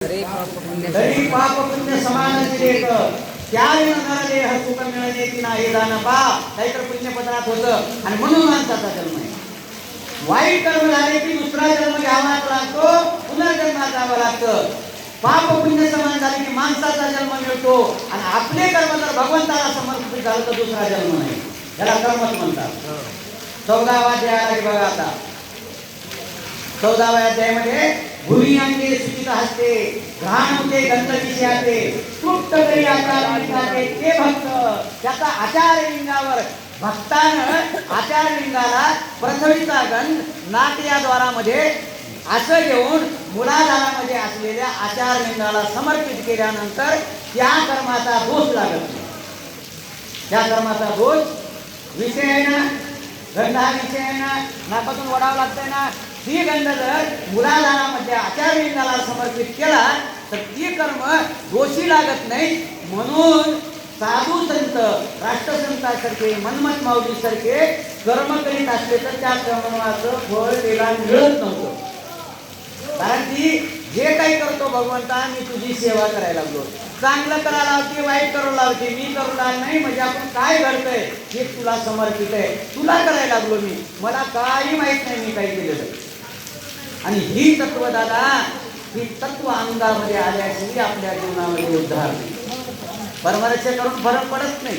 तरी पाप पुण्य समानाची लेख त्यावेळी नरदेह सुख मिळण्याची नाही जाणं पा काहीतरी पुण्यपत्रात होतं आणि म्हणून माणसाचा जन्म आहे. वाईट कर्म झाले की दुसरा जन्म घ्यावा लागतो, पुनर्जन्मात जावं लागतं. पाप पुण्य समान झाले की माणसाचा जन्म मिळतो आणि आपले कर्म जर भगवंताला समर्पित झालं तर दुसरा जन्म नाही, त्याला कर्मच म्हणतात. 14वा अध्याय आहे बघा. आता 14व्या अध्यायामध्ये भूमी अंगे सुचित हस्ते घ्राण होते गंध विषयाते तृप्त करी आचार लिंगाचे ते भक्त. त्याचा आचार लिंगावर भक्तानं आचार लिंगाला पृथ्वीचा गंध नाक या द्वारामध्ये असं घेऊन मुलाधारामध्ये असलेल्या आचार लिंगाला समर्पित केल्यानंतर त्या कर्माचा दोष लागत नाही. त्या कर्माचा दोष विषय आहे ना, गंध हा विषय आहे ना, नाकातून वडावं लागतंय ना. ती गंध जर मुलाधारामध्ये आचार लिंगाला समर्पित केला तर ती कर्म दोषी लागत नाही. म्हणून साधू संत राष्ट्रसंतासारखे मनमत माऊलीसारखे कर्म करीत असले तर त्या कर्माचं फळ त्याला मिळत नव्हतं. कारण की जे काही करतो भगवंता मी तुझी सेवा करायला लागलो, चांगलं करायला लावते वाईट करू लावते, मी करू लागलो नाही म्हणजे आपण काय घडतंय हे तुला समर्पित आहे, तुला करायला लागलो मी, मला काही माहित नाही मी काही केलेलं. आणि ही तत्व दादा, ही तत्व अंगामध्ये आल्याशी आपल्या जीवनामध्ये उद्धार परमरक्षा करून फरक पडत नाही.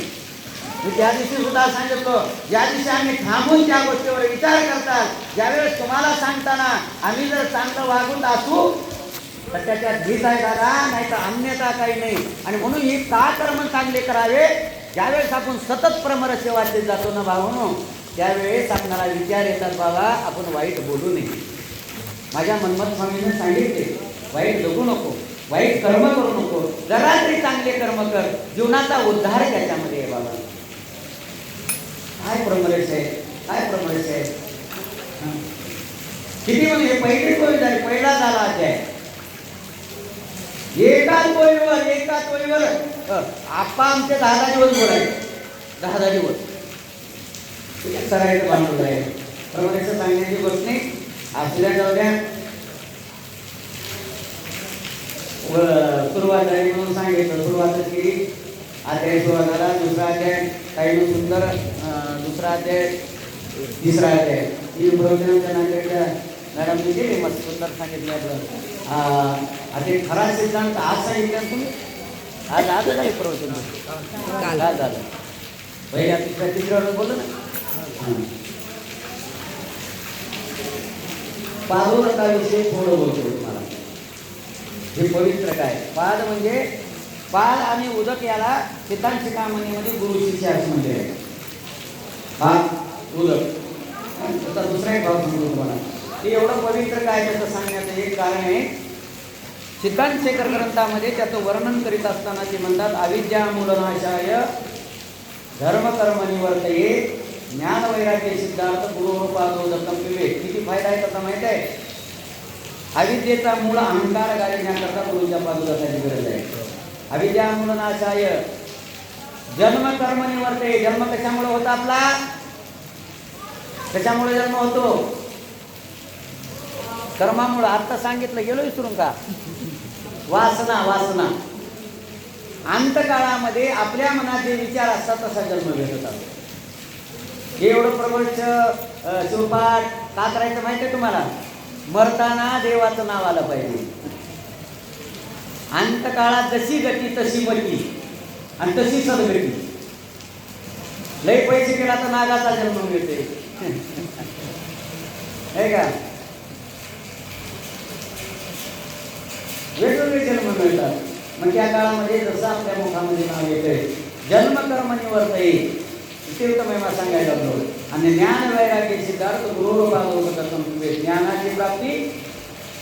मी त्या दिवशी सुद्धा सांगितलं, ज्या दिवशी आम्ही थांबून त्या गोष्टीवर विचार करतात, ज्यावेळेस तुम्हाला सांगताना आम्ही जर चांगलं वागून असू तर त्याच्यात भीत आहे दादा, नाही तर अन्यथा काही नाही. आणि म्हणून ही का कर्म चांगले करावे, ज्यावेळेस आपण सतत परमरक्षा वाचले जातो ना भावानो, त्यावेळेस आपल्याला विचार येतात बाबा आपण वाईट बोलू नये. माझ्या मनमत स्वामीने सांगितले वाईट जगू नको, वाईट कर्म करू नको, जरा तरी चांगले कर्म कर, जीवनाचा उद्धार त्याच्यामध्ये आहे. बाबा काय प्रमरेश आहे, काय प्रमरेश आहे. किती म्हणजे पहिली गोष्ट आहे, पहिला झाला अध्याय. एकाच गोळीवर आप्पा आमचे 10 दिवस बोलायचे, 10 दिवस सरायचं बांधलं आहे. प्रमरेश सांगण्याची गोष्ट नाही. आपल्या जाऊ द्या, सुरुवात आहे म्हणून सांगितलं, सुरुवातच केली. अध्याय सुरुवात झाला, दुसरा अध्याय काही सुंदर, दुसरा अध्याय, तिसरा अध्याय ही प्रवचनाच्या नांदेडच्या मॅडमने केली, मस्त सुंदर सांगितलं. आता खरा सिद्धांत आज सांगितलं तुम्ही, आज झाले प्रवचन, काल झालं पहिल्या तिसऱ्यावर बोललो ना. पादोदकाविषयी थोडं बोलतो तुम्हाला. हे पवित्र काय पाद म्हणजे पाद आणि उदक याला सिद्धांत शिखामणीमध्ये गुरु शिष्य असं म्हणजे आहे. पाद उदक त्याचा दुसरा एक भाव सांगतो तुम्हाला. ते एवढं पवित्र काय त्याचं सांगण्याचं एक कारण आहे. सिद्धांत शेखर ग्रंथामध्ये त्याचं वर्णन करीत असताना ते म्हणतात अविद्या मूलनाशाय धर्मकर्म निवर्तये ज्ञान वैराग्य सिद्धार्थ गुरुपादोदकम विवेक. किती फायदा आहे त्याचा माहित आहे. अविद्येचा मूळ अहंकार गाळण्याकरता गुरुच्या पादोदकाची गरज आहे. अविद्या मूलनाशाय जन्म कर्म निवर्तये. जन्म कशामुळे होता आपला, कशामुळे जन्म होतो, कर्मामुळे. आता सांगितलं गेलो विसरून का, वासना. वासना अंतकाळामध्ये आपल्या मनात जे विचार असतात तसा जन्म घेत होता. हे एवढं प्रबळ शिवपाठ का करायचं माहिती आहे तुम्हाला, मरताना देवाचं नाव आलं पाहिजे. अंतकाळात जशी गती तशी मती आणि तशी सदगती. लय पैसे केला तर नागाचा जन्म मिळते हे का, वेगवेगळे जन्म मिळतात. मग त्या काळामध्ये जसं आपल्या मुखामध्ये नाव येतंय जन्म कर्म निवर्तये, इथे महिमा सांगायला लागलो. आणि ज्ञान वैराग्य सिद्धार्थ गुरुपादोदकम विवेक. ज्ञानाची प्राप्ती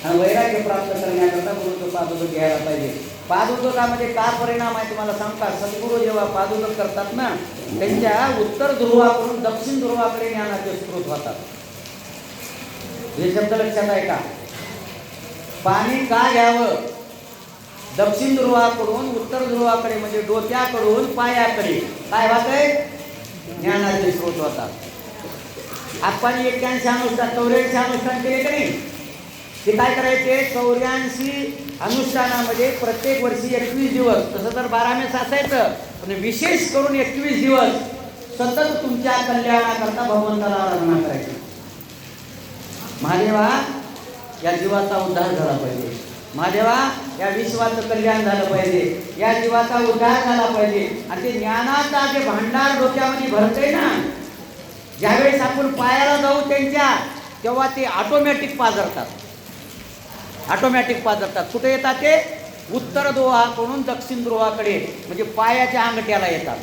आणि वैराग्य प्राप्त करण्याकरता गुरुचं पादोदक घ्यायला पाहिजे. पादोदकामध्ये काय परिणाम आहे तुम्हाला सांगता. सद्गुरू जेव्हा पादोदक करतात ना, त्यांच्या उत्तर ध्रुवाकडून दक्षिण ध्रुवाकडे ज्ञानाचे स्रोत होतात. हे शब्द लक्षात आहे का. पाणी का घ्यावं, दक्षिण ध्रुवाकडून उत्तर ध्रुवाकडे म्हणजे डोक्याकडून पायाकडे काय होतंय, ज्ञानाचे स्रोत होतात. आपण 81 अनुष्ठान 84 अनुष्ठान केले का नाही, ते काय करायचे 84 अनुष्ठानामध्ये प्रत्येक वर्षी 21 दिवस, तसं तर 12 मेस असायचं, पण विशेष करून 21 दिवस सतत तुमच्या कल्याणाकरता भगवंताला आराधना करायची. महादेवा या जीवाचा उद्धार झाला पाहिजे, महादेवा या विश्वाचं कल्याण झालं पाहिजे, या जीवाचा उद्धार झाला पाहिजे. आणि ते ज्ञानाचा जे भांडार डोक्यामध्ये भरतंय ना, ज्यावेळेस आपण पायाला जाऊ त्यांच्या, तेव्हा ते ऑटोमॅटिक पाजरतात, ऑटोमॅटिक पाजरतात. कुठे येतात ते? उत्तर ध्रुवाकडून दक्षिण ध्रुवाकडे, म्हणजे पायाच्या अंगठ्याला येतात.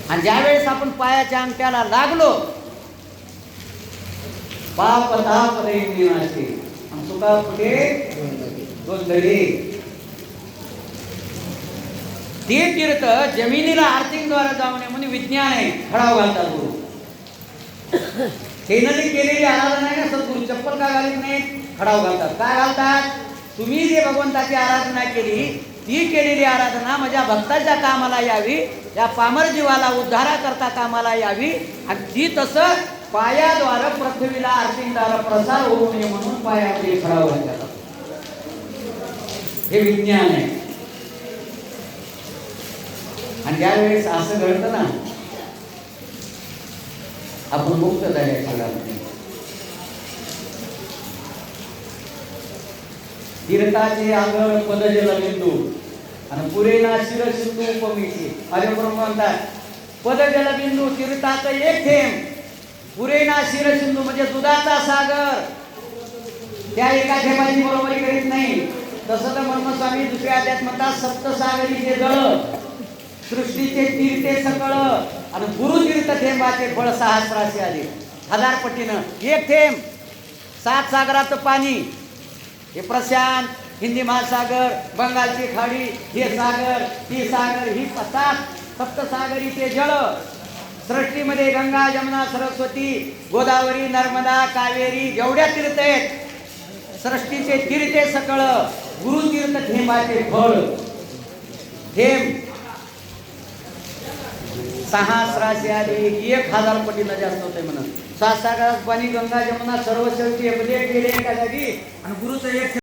आणि ज्यावेळेस आपण पायाच्या अंगठ्याला लागलो, पाप ताप विनाशे आणि सुखा पुढे गोंधळी. ते तीर्थ जमिनीला आर्थिंगद्वारे जाऊ नये म्हणून विज्ञान आहे, खडाव घालतात गुरु. सेनेने केलेली आराधना आहे ना, सद्गुरू चप्पल का घालत नाही, खडाव घालतात. काय घालतात? तुम्ही जे भगवंताची आराधना केली, ती केलेली आराधना माझ्या भक्ताच्या कामाला यावी, या पामर जीवाला उद्धारा करता कामाला यावी. आणि ती तसं पायाद्वारे पृथ्वीला आर्थिंगद्वारा प्रसार होऊ नये म्हणून पायामध्ये खडाव घालतात. हे विज्ञान आहे. आणि ज्यावेळेस असं घडतं ना, आपण मुक्त झाले सगळ्यांमध्ये. तीर्थाचे आगळ पदजल बिंदू आणि पुरेना शिर सिंधू उपमेची. अरे प्रभू म्हणतात पदजल बिंदू तीर्थाचं एक थेंब, पुरेना शिर सिंधू म्हणजे दुधाचा सागर, त्या एका थेंबाची बरोबरी करीत नाही. तसं तर ब्रह्मस्वामी दुसऱ्या अध्यात्मात म्हणतात सप्तसागरीचे जळ, सृष्टीचे तीर्थे सकळ आणि गुरुतीर्थ थेंबाचे फळ सहस्राशे अधिक, 1000 पटीनं. एक थेंब 7 सागराचं पाणी, हे प्रशांत, हिंदी महासागर, बंगालची खाडी, हे सागर, ही सागर, ही 7 सप्तसागरीचे जळ. सृष्टीमध्ये गंगा, जमुना, सरस्वती, गोदावरी, नर्मदा, कावेरी जेवढ्या तीर्थ आहेत, सृष्टीचे तीर्थे सकळ, गुरुतीर्थ थेंबाचे फळ. थेंब सहस्राशे अधिक, 1000 पटीनं जास्त होते म्हणून. 7 सागरात पाणी, गंगा, जमुना सर्व शेवटी गेले एका जागी आणि गुरुचं एक